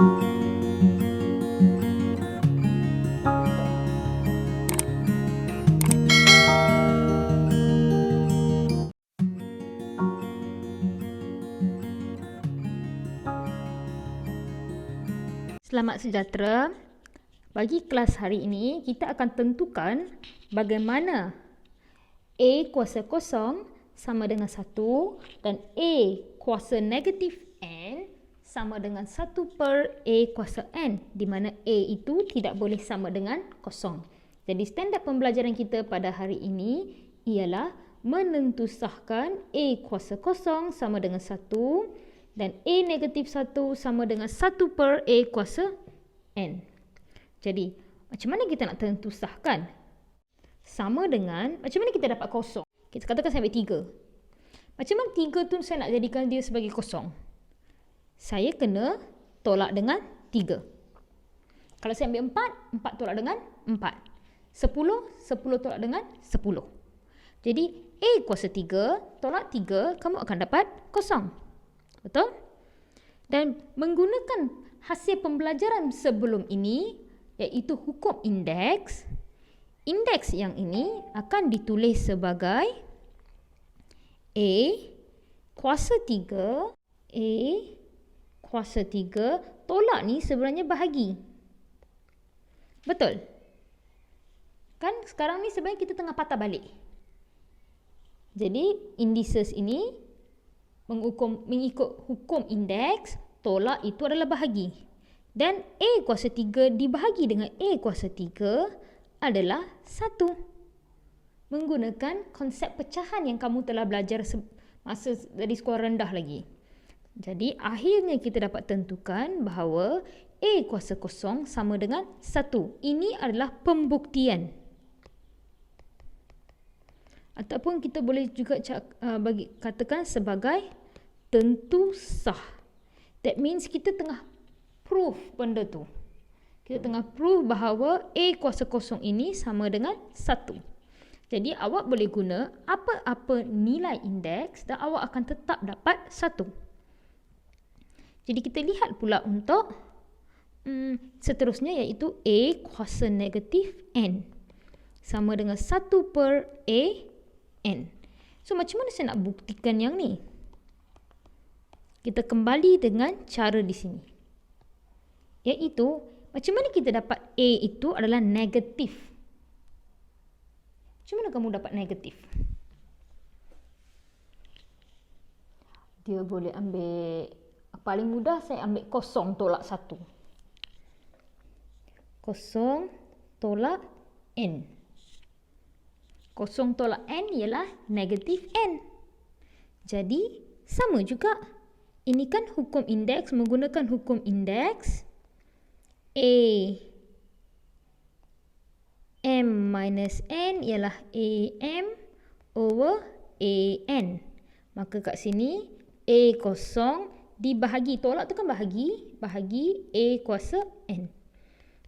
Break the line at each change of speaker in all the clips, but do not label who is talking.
Selamat sejahtera. Bagi kelas hari ini, kita akan tentukan bagaimana A kuasa kosong sama dengan 1 dan A kuasa negatif N sama dengan 1 per A kuasa N, di mana A itu tidak boleh sama dengan kosong. Jadi standard pembelajaran kita pada hari ini ialah menentusahkan A kuasa kosong sama dengan 1 dan A negatif 1 sama dengan 1 per A kuasa N. Jadi, macam mana kita nak tentusahkan? Sama dengan, macam mana kita dapat kosong? Kita katakan saya ambil 3. Macam mana 3 tu saya nak jadikan dia sebagai kosong? Saya kena tolak dengan 3. Kalau saya ambil 4, 4 tolak dengan 4. 10, 10 tolak dengan 10. Jadi, A kuasa 3 tolak 3, kamu akan dapat kosong. Betul? Dan menggunakan hasil pembelajaran sebelum ini, iaitu hukum indeks, indeks yang ini akan ditulis sebagai A kuasa 3, A kuasa 3, tolak ni sebenarnya bahagi. Betul? Kan sekarang ni sebenarnya kita tengah patah balik. Jadi, indices ini mengikut hukum indeks, tolak itu adalah bahagi. Dan A kuasa 3 dibahagi dengan A kuasa 3 adalah 1. Menggunakan konsep pecahan yang kamu telah belajar masa dari sekolah rendah lagi. Jadi, akhirnya kita dapat tentukan bahawa A kuasa kosong sama dengan 1. Ini adalah pembuktian. Ataupun kita boleh juga katakan sebagai tentu sah. That means kita tengah proof benda tu. Kita tengah proof bahawa A kuasa kosong ini sama dengan 1. Jadi awak boleh guna apa-apa nilai indeks dan awak akan tetap dapat 1. Jadi kita lihat pula untuk seterusnya, iaitu A kuasa negatif N sama dengan 1 per A N. So macam mana saya nak buktikan yang ni? Kita kembali dengan cara di sini. Iaitu, macam mana kita dapat A itu adalah negatif? Macam mana kamu dapat negatif? Dia boleh ambil, paling mudah saya ambil kosong tolak 1. Kosong tolak N. Kosong tolak N ialah negatif N. Jadi, sama juga. Ini kan hukum indeks, menggunakan hukum indeks A M minus N ialah AM over AN. Maka kat sini A kosong dibahagi, tolak tu kan bahagi A kuasa N.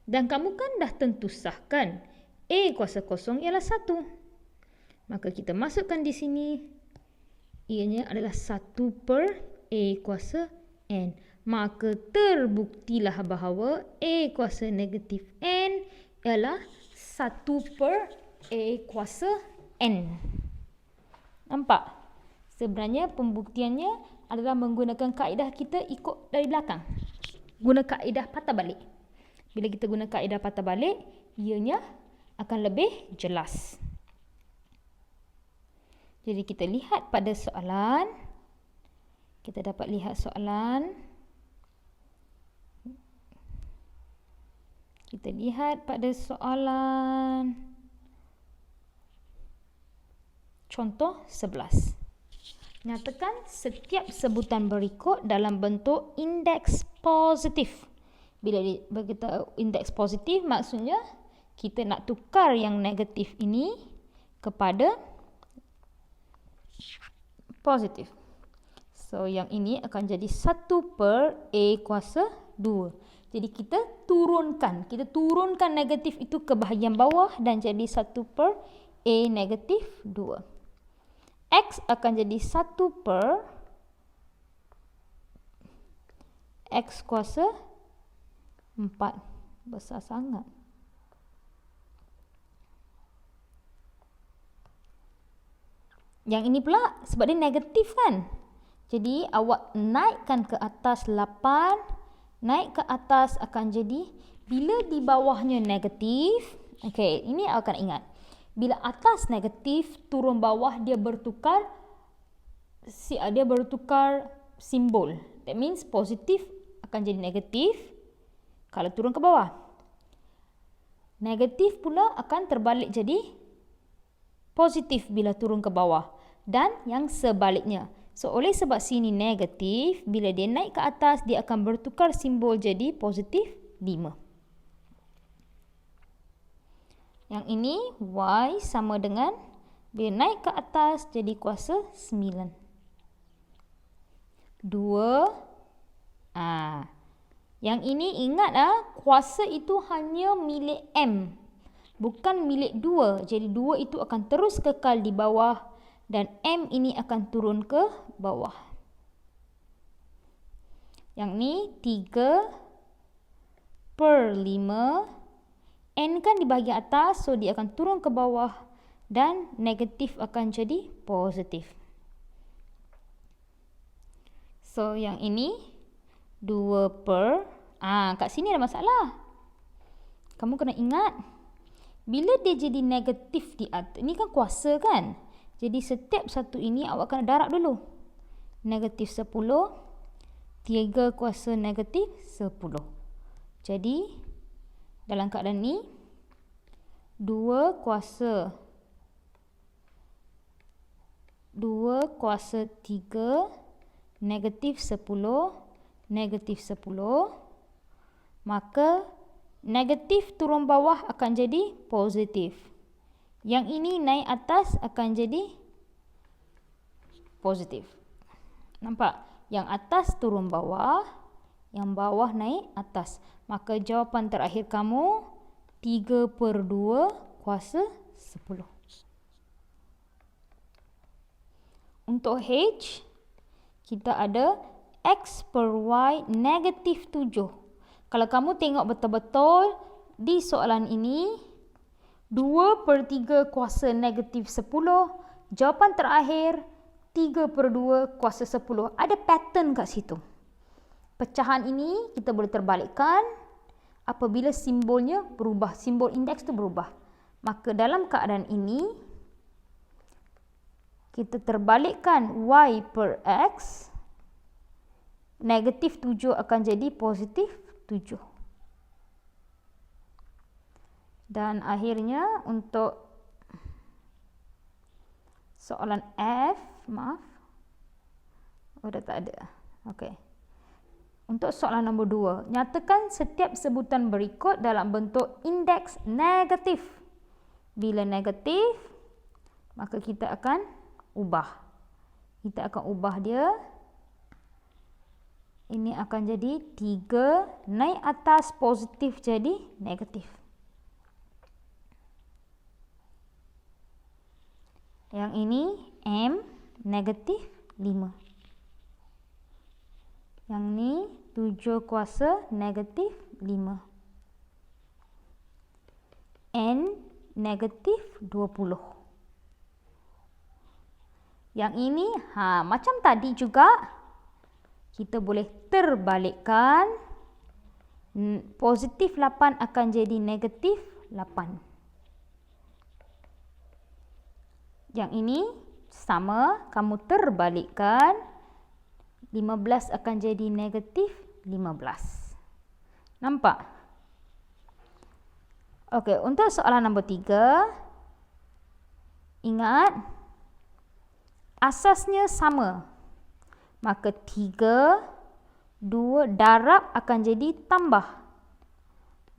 Dan kamu kan dah tentu sahkan A kuasa kosong ialah 1. Maka kita masukkan di sini, ianya adalah 1 per A kuasa N. Maka terbuktilah bahawa A kuasa negatif N ialah 1 per A kuasa N. Nampak? Sebenarnya pembuktiannya adalah menggunakan kaedah kita ikut dari belakang. Guna kaedah patah balik. Bila kita guna kaedah patah balik, ianya akan lebih jelas. Jadi kita lihat pada soalan. Kita dapat lihat soalan. Kita lihat pada soalan. Contoh 11. Nyatakan setiap sebutan berikut dalam bentuk indeks positif. Bila kita indeks positif, maksudnya kita nak tukar yang negatif ini kepada positif. So, yang ini akan jadi 1 per A kuasa 2. Jadi, kita turunkan negatif itu ke bahagian bawah dan jadi 1 per A negatif 2. X akan jadi 1 per X kuasa 4. Besar sangat. Yang ini pula sebab dia negatif kan. Jadi awak naikkan ke atas 8. Naik ke atas akan jadi, bila di bawahnya negatif, okey, ini awak akan ingat. Bila atas negatif, turun bawah dia bertukar simbol. That means positif akan jadi negatif kalau turun ke bawah. Negatif pula akan terbalik jadi positif bila turun ke bawah. Dan yang sebaliknya. So, oleh sebab sini negatif, bila dia naik ke atas, dia akan bertukar simbol jadi positif 5. Yang ini, Y sama dengan, bila naik ke atas, jadi kuasa 9. 2. Yang ini ingat kuasa itu hanya milik M. Bukan milik 2. Jadi 2 itu akan terus kekal di bawah. Dan M ini akan turun ke bawah. Yang ni 3/5. N kan di bahagian atas, so dia akan turun ke bawah. Dan negatif akan jadi positif. So yang ini 2 kat sini ada masalah. Kamu kena ingat, bila dia jadi negatif di atas, ini kan kuasa kan. Jadi setiap satu ini awak kena darab dulu. Negatif 10. 3 kuasa negatif 10. Jadi dalam keadaan ni 2 kuasa 3 negatif 10 negatif 10. Maka negatif turun bawah akan jadi positif. Yang ini naik atas akan jadi positif. Nampak? Yang atas turun bawah, yang bawah naik atas. Maka jawapan terakhir kamu 3/2 kuasa 10. Untuk H, kita ada X per Y negatif 7. Kalau kamu tengok betul-betul di soalan ini, 2/3 kuasa negatif 10. Jawapan terakhir 3/2 kuasa 10. Ada pattern kat situ. Pecahan ini kita boleh terbalikkan apabila simbolnya berubah. Simbol indeks tu berubah. Maka dalam keadaan ini, kita terbalikkan Y per X. Negatif 7 akan jadi positif 7. Dan akhirnya untuk soalan F, dah tak ada. Okey. Untuk soalan nombor 2, nyatakan setiap sebutan berikut dalam bentuk indeks negatif. Bila negatif, maka kita akan ubah. Kita akan ubah dia. Ini akan jadi 3 naik atas positif jadi negatif. Yang ini M negatif 5. Yang ni 7 kuasa negatif 5. N negatif 20. Yang ini macam tadi juga, kita boleh terbalikkan. Positif 8 akan jadi negatif 8. Yang ini sama, kamu terbalikkan. 15 akan jadi negatif 15. Nampak? Okey, untuk soalan nombor 3, ingat, asasnya sama. Maka 3, 2, darab akan jadi tambah.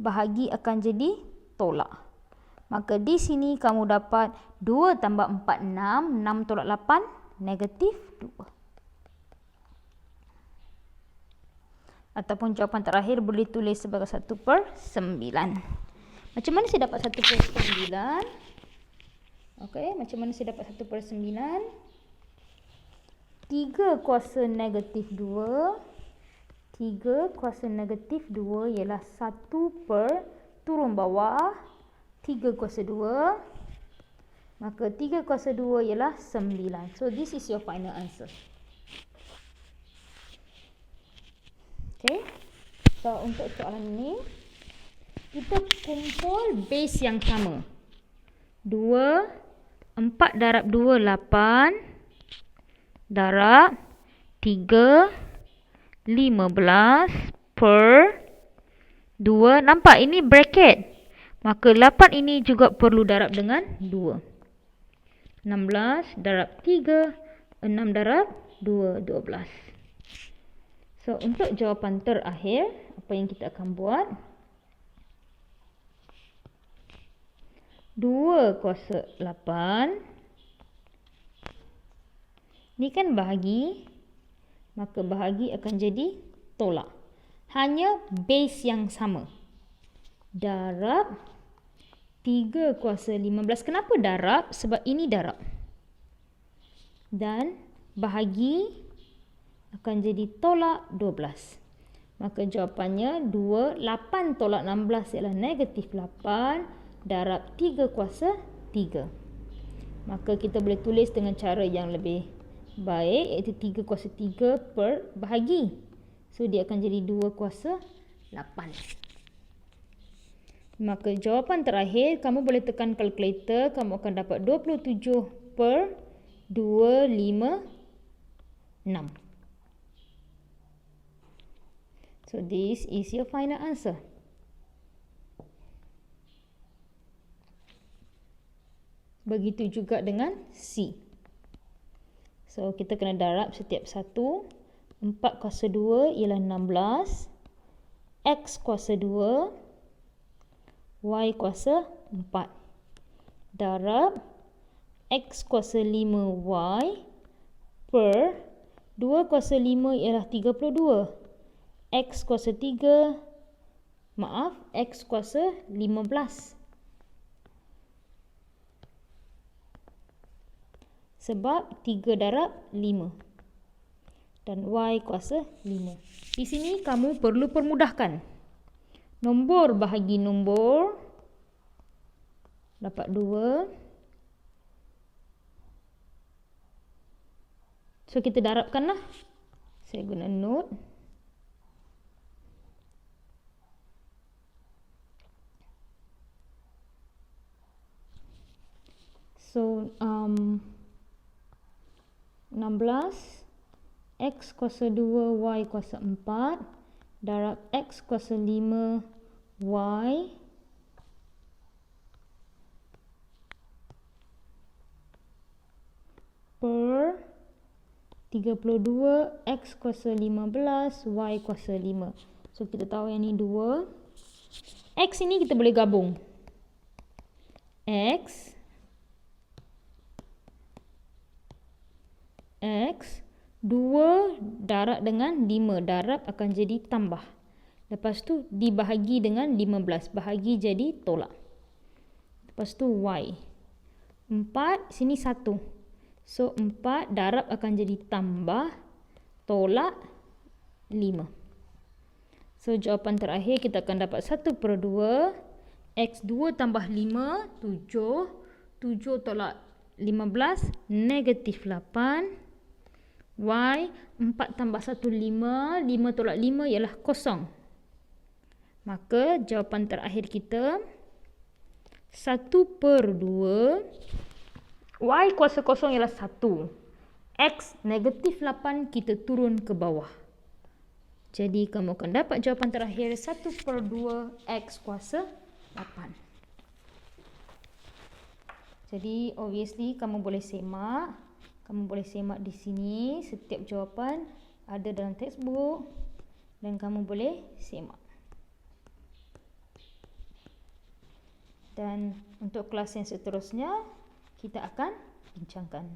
Bahagi akan jadi tolak. Maka di sini kamu dapat 2 tambah 4, 6. 6 tolak 8, negatif 2. Ataupun jawapan terakhir boleh tulis sebagai 1/9. Macam mana saya dapat 1/9? Okey, macam mana saya dapat 1/9? 3 kuasa negatif 2. 3 kuasa negatif 2 ialah 1 per turun bawah 3 kuasa 2. Maka 3 kuasa 2 ialah 9. So this is your final answer. Okay. So untuk soalan ini, kita kumpul base yang sama. 4 darab 2, 8. Darab 3, 15 per 2. Nampak ini bracket. Maka 8 ini juga perlu darab dengan 2. 16 darab 3, 6 darab 2, 12. So, untuk jawapan terakhir, apa yang kita akan buat? 2 kuasa 8. Ni kan bahagi. Maka bahagi akan jadi tolak. Hanya base yang sama. Darab 3 kuasa 15. Kenapa darab? Sebab ini darab. Dan bahagi akan jadi tolak 12. Maka jawapannya 2, 8 tolak 16 ialah negatif 8 darab 3 kuasa 3. Maka kita boleh tulis dengan cara yang lebih baik, iaitu 3 kuasa 3 per bahagi. So dia akan jadi 2 kuasa 8. Maka jawapan terakhir, kamu boleh tekan kalkulator, kamu akan dapat 27 per 256. So this is your final answer. Begitu juga dengan C. So kita kena darab setiap satu. 4 kuasa 2 ialah 16. X kuasa 2. Y kuasa 4. Darab X kuasa 5Y per 2 kuasa 5 ialah 32. X kuasa 3, X kuasa 15. Sebab 3 darab 5. Dan Y kuasa 5. Di sini kamu perlu permudahkan. Nombor bahagi nombor. Dapat 2. So kita darabkanlah. Saya guna note. So 16 X kuasa 2 Y kuasa 4 darab X kuasa 5 Y per 32 X kuasa 15 Y kuasa 5. So kita tahu yang ni 2. X ini kita boleh gabung. X 2 darab dengan 5. Darab akan jadi tambah. Lepas tu dibahagi dengan 15. Bahagi jadi tolak. Lepas tu Y. 4 sini 1. So 4 darab akan jadi tambah. Tolak 5. So jawapan terakhir kita akan dapat 1 per 2. X 2 tambah 5. 7. 7 tolak 15. Negatif 8. Y 4 tambah 1 5. 5 tolak 5 ialah 0. Maka jawapan terakhir kita 1 per 2. Y kuasa 0 ialah 1. X negatif 8 kita turun ke bawah. Jadi kamu akan dapat jawapan terakhir 1 per 2 X kuasa 8. Jadi obviously kamu boleh semak. Kamu boleh semak di sini. Setiap jawapan ada dalam textbook. Dan kamu boleh semak. Dan untuk kelas yang seterusnya, kita akan bincangkan.